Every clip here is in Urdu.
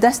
10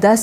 10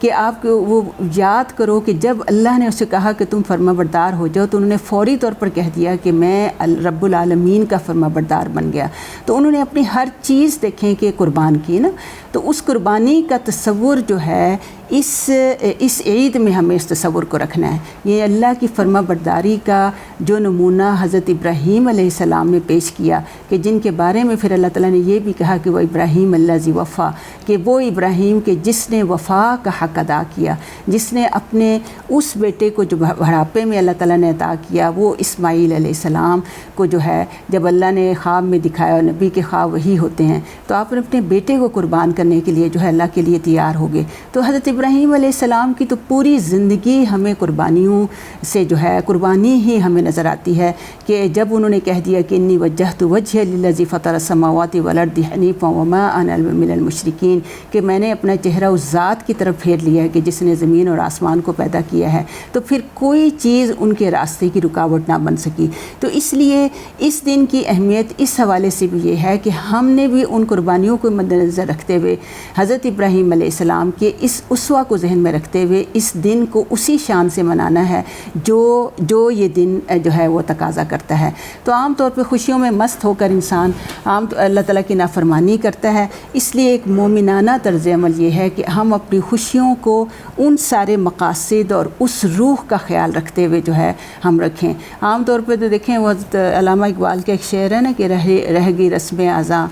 کہ آپ وہ یاد کرو کہ جب اللہ نے اسے کہا کہ تم فرما بردار ہو جاؤ تو انہوں نے فوری طور پر کہہ دیا کہ میں رب العالمین کا فرما بردار بن گیا. تو انہوں نے اپنی ہر چیز دیکھیں کہ قربان کی نا. تو اس قربانی کا تصور جو ہے اس عید میں ہمیں اس تصور کو رکھنا ہے. یہ اللہ کی فرما برداری کا جو نمونہ حضرت ابراہیم علیہ السلام نے پیش کیا کہ جن کے بارے میں پھر اللہ تعالیٰ نے یہ بھی کہا کہ وہ ابراہیم الذی وفا، کہ وہ ابراہیم کہ جس نے وفا کا حق ادا کیا، جس نے اپنے اس بیٹے کو جو بڑھاپے میں اللہ تعالیٰ نے عطا کیا، وہ اسماعیل علیہ السلام کو جو ہے جب اللہ نے خواب میں دکھایا، نبی کے خواب وہی ہوتے ہیں، تو آپ نے اپنے بیٹے کو قربان کرنے کے لیے جو ہے اللہ کے لیے تیار ہو گئے. تو حضرت ابراہیم علیہ السلام کی تو پوری زندگی ہمیں قربانیوں سے جو ہے قربانی ہی ہمیں نظر آتی ہے کہ جب انہوں نے کہہ دیا کہ انی وجہت وجہی للذی فطر السماوات والارض حنیفا وما انا من المشرکین، کہ میں نے اپنا چہرہ اس ذات کی طرف پھیر لیا ہے کہ جس نے زمین اور آسمان کو پیدا کیا ہے. تو پھر کوئی چیز ان کے راستے کی رکاوٹ نہ بن سکی. تو اس لیے اس دن کی اہمیت اس حوالے سے بھی یہ ہے کہ ہم نے بھی ان قربانیوں کو مد نظر رکھتے ہوئے حضرت ابراہیم علیہ السلام کے اس اسوہ کو ذہن میں رکھتے ہوئے اس دن کو اسی شان سے منانا ہے جو یہ دن جو ہے وہ تقاضا کرتا ہے. تو عام طور پہ خوشیوں میں مست ہو کر انسان اللہ تعالیٰ کی نافرمانی کرتا ہے. اس لیے ایک مومنانہ طرز عمل یہ ہے کہ ہم اپنی خوشیوں کو ان سارے مقاصد اور اس روح کا خیال رکھتے ہوئے جو ہے ہم رکھیں. عام طور پہ تو دیکھیں وہ علامہ اقبال کا ایک شعر ہے نا کہ رہ گئی رسم اذاں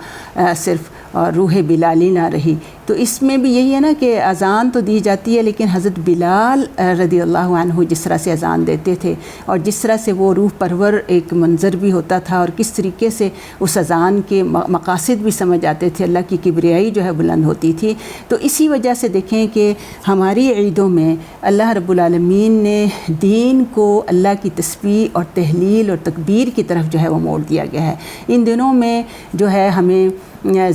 صرف اور روح بلالی نہ رہی. تو اس میں بھی یہی ہے نا کہ اذان تو دی جاتی ہے لیکن حضرت بلال رضی اللہ عنہ جس طرح سے اذان دیتے تھے اور جس طرح سے وہ روح پرور ایک منظر بھی ہوتا تھا اور کس طریقے سے اس اذان کے مقاصد بھی سمجھ آتے تھے، اللہ کی کبریائی جو ہے بلند ہوتی تھی. تو اسی وجہ سے دیکھیں کہ ہماری عیدوں میں اللہ رب العالمین نے دین کو اللہ کی تسبیح اور تحلیل اور تکبیر کی طرف جو ہے وہ موڑ دیا گیا ہے. ان دنوں میں جو ہے ہمیں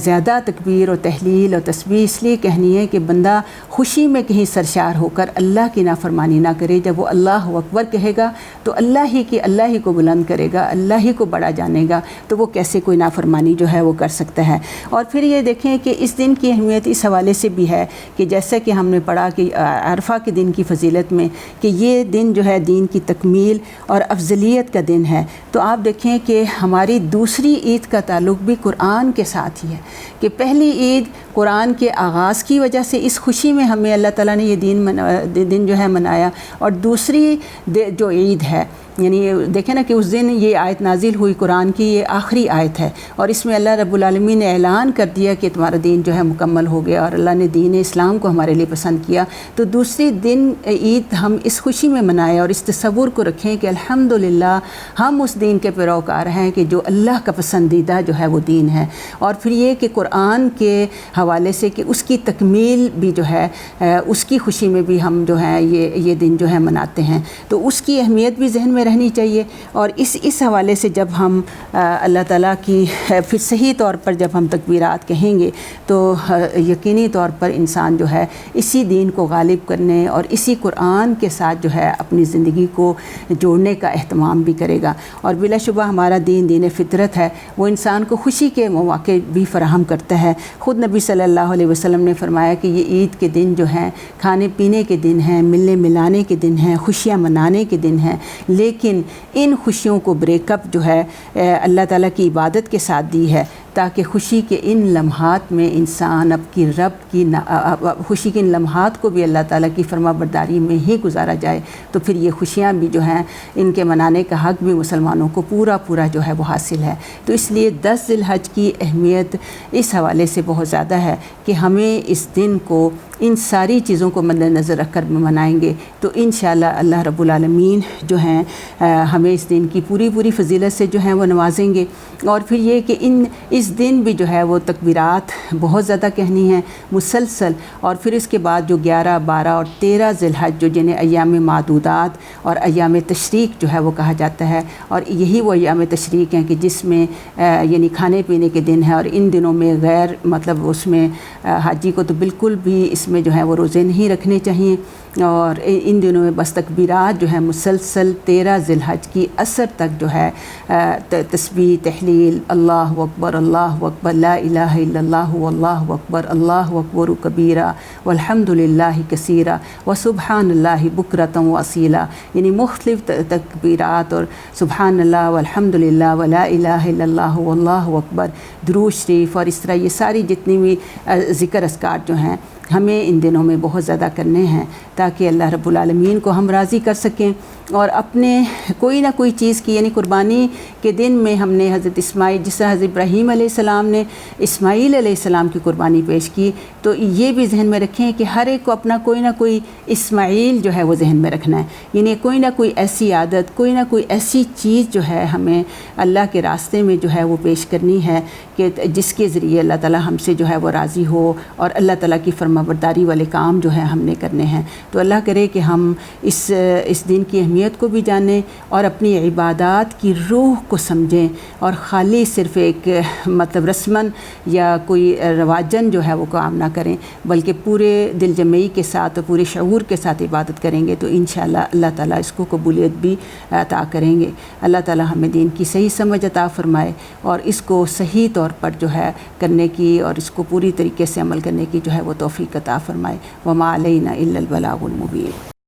زیادہ تکبیر و تحلیل اور تسبیح اس لیے کہنی ہے کہ بندہ خوشی میں کہیں سرشار ہو کر اللہ کی نافرمانی نہ کرے. جب وہ اللہ اکبر کہے گا تو اللہ ہی کو بلند کرے گا، اللہ ہی کو بڑا جانے گا، تو وہ کیسے کوئی نافرمانی جو ہے وہ کر سکتا ہے. اور پھر یہ دیکھیں کہ اس دن کی اہمیت اس حوالے سے بھی ہے کہ جیسا کہ ہم نے پڑھا کہ عرفہ کے دن کی فضیلت میں کہ یہ دن جو ہے دین کی تکمیل اور افضلیت کا دن ہے. تو آپ دیکھیں کہ ہماری دوسری عید کا تعلق بھی قرآن کے ساتھ ہی ہے کہ پہلی عید قرآن کے آغاز کی وجہ سے اس خوشی میں ہمیں اللہ تعالیٰ نے یہ دن جو ہے منایا. اور دوسری جو عید ہے یعنی دیکھیں نا کہ اس دن یہ آیت نازل ہوئی قرآن کی، یہ آخری آیت ہے اور اس میں اللہ رب العالمین نے اعلان کر دیا کہ تمہارا دین جو ہے مکمل ہو گیا اور اللہ نے دین اسلام کو ہمارے لیے پسند کیا. تو دوسری دن عید ہم اس خوشی میں منائیں اور اس تصور کو رکھیں کہ الحمدللہ ہم اس دین کے پیروکار ہیں کہ جو اللہ کا پسندیدہ جو ہے وہ دین ہے. اور پھر یہ کہ قرآن کے حوالے سے کہ اس کی تکمیل بھی جو ہے اس کی خوشی میں بھی ہم جو ہے یہ دن جو ہے مناتے ہیں. تو اس کی اہمیت بھی ذہن میں رہنی چاہیے. اور اس حوالے سے جب ہم اللہ تعالیٰ کی پھر صحیح طور پر جب ہم تکبیرات کہیں گے تو یقینی طور پر انسان جو ہے اسی دین کو غالب کرنے اور اسی قرآن کے ساتھ جو ہے اپنی زندگی کو جوڑنے کا اہتمام بھی کرے گا. اور بلا شبہ ہمارا دین فطرت ہے، وہ انسان کو خوشی کے مواقع بھی فراہم کرتا ہے. خود نبی صلی اللہ علیہ وسلم نے فرمایا کہ یہ عید کے دن جو ہیں کھانے پینے کے دن ہیں، ملنے ملانے کے دن ہیں، خوشیاں منانے کے دن ہیں، لیکن ان خوشیوں کو بریک اپ جو ہے اللہ تعالیٰ کی عبادت کے ساتھ دی ہے تاکہ خوشی کے ان لمحات میں انسان خوشی کے ان لمحات کو بھی اللہ تعالیٰ کی فرما برداری میں ہی گزارا جائے. تو پھر یہ خوشیاں بھی جو ہیں ان کے منانے کا حق بھی مسلمانوں کو پورا جو ہے وہ حاصل ہے. تو اس لیے 10 ذی الحج کی اہمیت اس حوالے سے بہت زیادہ ہے کہ ہمیں اس دن کو ان ساری چیزوں کو مد نظر رکھ کر منائیں گے تو انشاءاللہ اللہ رب العالمین جو ہیں ہمیں اس دن کی پوری فضیلت سے جو ہیں وہ نوازیں گے. اور پھر یہ کہ اس دن بھی جو ہے وہ تکبیرات بہت زیادہ کہنی ہیں مسلسل. اور پھر اس کے بعد جو 11، 12 اور 13 ذی الحج جو جنہیں ایام معدودات اور ایام تشریق جو ہے وہ کہا جاتا ہے، اور یہی وہ ایام تشریق ہیں کہ جس میں یعنی کھانے پینے کے دن ہے. اور ان دنوں میں غیر مطلب اس میں حاجی کو تو بالکل بھی اس میں جو ہے وہ روزے نہیں رکھنے چاہیے. اور ان دنوں میں بس تکبیرات جو ہے مسلسل 13 ذی الحج کی عصر تک جو ہے تسبیح تحلیل اللہ اکبر لا الہ الا اللہ واللہ اکبر اللہ اکبر کبیرہ والحمد للہ کثیرہ وسبحان اللہ بکرۃ واصیلا، یعنی مختلف تکبیرات اور سبحان اللہ والحمد للہ ولا الہ الا اللہ واللہ اکبر، درود شریف، اور اس طرح یہ ساری جتنی بھی ذکر اذکار جو ہیں ہمیں ان دنوں میں بہت زیادہ کرنے ہیں تاکہ اللہ رب العالمین کو ہم راضی کر سکیں، اور اپنے کوئی نہ کوئی چیز کی، یعنی قربانی کے دن میں ہم نے حضرت اسماعیل، جس طرح حضرت ابراہیم علیہ السلام نے اسماعیل علیہ السلام کی قربانی پیش کی، تو یہ بھی ذہن میں رکھیں کہ ہر ایک کو اپنا کوئی نہ کوئی اسماعیل جو ہے وہ ذہن میں رکھنا ہے، یعنی کوئی نہ کوئی ایسی عادت، کوئی نہ کوئی ایسی چیز جو ہے ہمیں اللہ کے راستے میں جو ہے وہ پیش کرنی ہے کہ جس کے ذریعے اللہ تعالیٰ ہم سے جو ہے وہ راضی ہو اور اللہ تعالیٰ کی فرما برداری والے کام جو ہے ہم نے کرنے ہیں۔ تو اللہ کرے کہ ہم اس دن کی اہمیت کو بھی جانیں اور اپنی عبادات کی روح کو سمجھیں، اور خالی صرف ایک مطلب رسماً یا کوئی رواجن جو ہے وہ کام نہ کریں، بلکہ پورے دل جمعی کے ساتھ اور پورے شعور کے ساتھ عبادت کریں گے تو انشاءاللہ اللہ تعالیٰ اس کو قبولیت بھی عطا کریں گے۔ اللہ تعالیٰ ہمیں دین کی صحیح سمجھ عطا فرمائے اور اس کو صحیح طور پر جو ہے کرنے کی اور اس کو پوری طریقے سے عمل کرنے کی جو ہے وہ توفیق عطا فرمائے۔ وما علینا الا البلاغ المبین۔